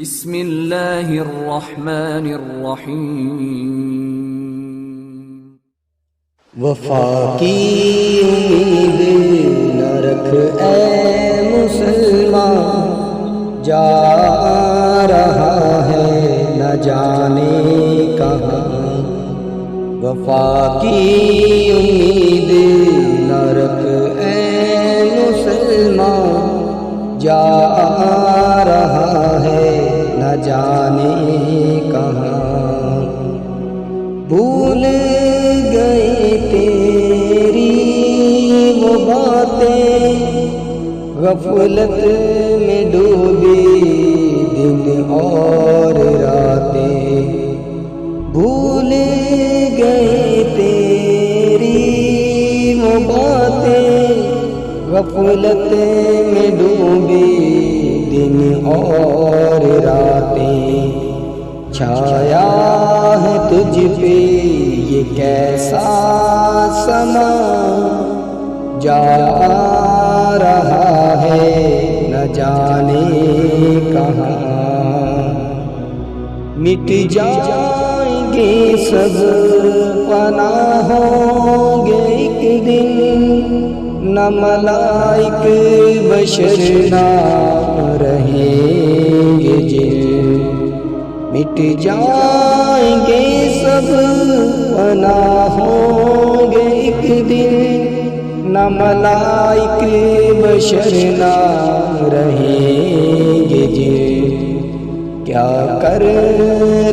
بسم اللہ الرحمن الرحیم۔ وفا کی امید نہ رکھ اے مسلمان، جا رہا ہے نہ جانے کہاں۔ وفا کی امید نہ رکھ اے مسلمان، جا رہا ہے نہ جانے کہاں۔ بھول گئے تیری وہ باتیں، غفلت میں ڈوبی دن اور راتیں۔ بھول گئے تیری وہ باتیں، غفلت میں ڈوبی دن اور راتیں۔ چھایا ہے تجھ پہ یہ کیسا سما، جا رہا ہے نہ جانے کہاں۔ مٹ جائیں گے سب فنا ہوں گے ایک دن، نہ ملائک بشر نہ رہیں گے جن۔ مٹ جائیں گے سب فنا ہوں گے ایک دن، نہ ملائک بشر نہ رہیں گے جن۔ کیا کر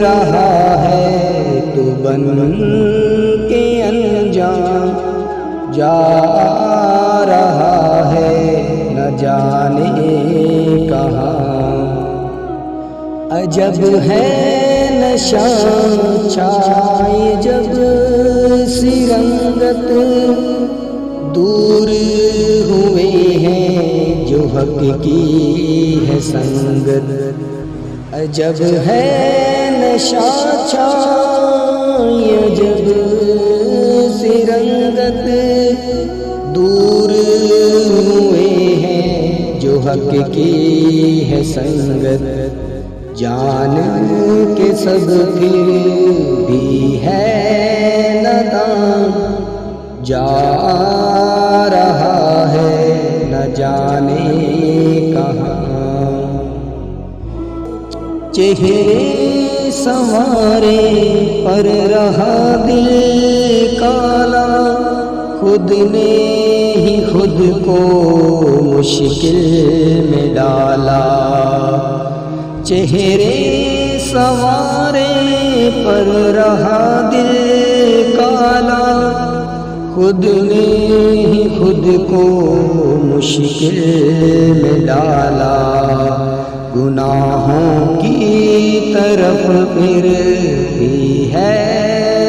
رہا ہے تو بن کے انجام، جا رہا ہے نہ جانے کہاں۔ عجب ہے نشان چھائے جب سی رنگت، دور ہوئے ہیں جو حق کی ہے سنگت۔ عجب ہے نشان چھائے جب سی رنگت، دور ہوئے ہیں جو حق کی ہے سنگت۔ جان کے سب پھر بھی ہے نادان، جا رہا ہے نہ جانے کہاں۔ چہرے سنوارے پر رہا دل کالا، خود نے ہی خود کو مشکل میں ڈالا۔ چہرے سنوارے پر رہا دل کالا، خود نے ہی خود کو مشکل میں ڈالا۔ گناہوں کی طرف پھر بھی ہے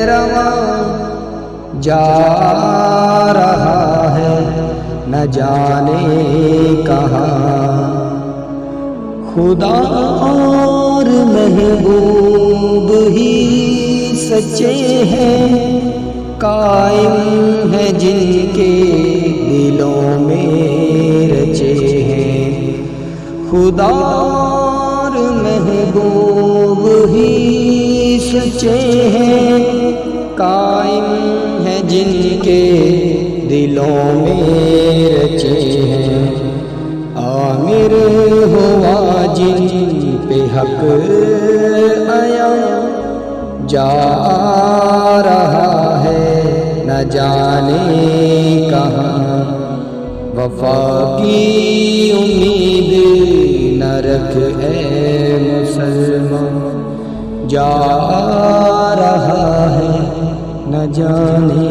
رواں، جا رہا ہے نہ جانے کہاں۔ خدا اور محبوب ہی سچے ہیں، قائم ہیں جن کے دلوں میں رچے ہیں۔ خدا اور محبوب ہی سچے ہیں، قائم ہیں جن کے دلوں میں رچے ہیں۔ عامر ہوا جن پہ حق آیا، جا رہا ہے نہ جانے کہاں۔ وفا کی امید نہ رکھ اے مسلمان، جا رہا ہے نہ جانے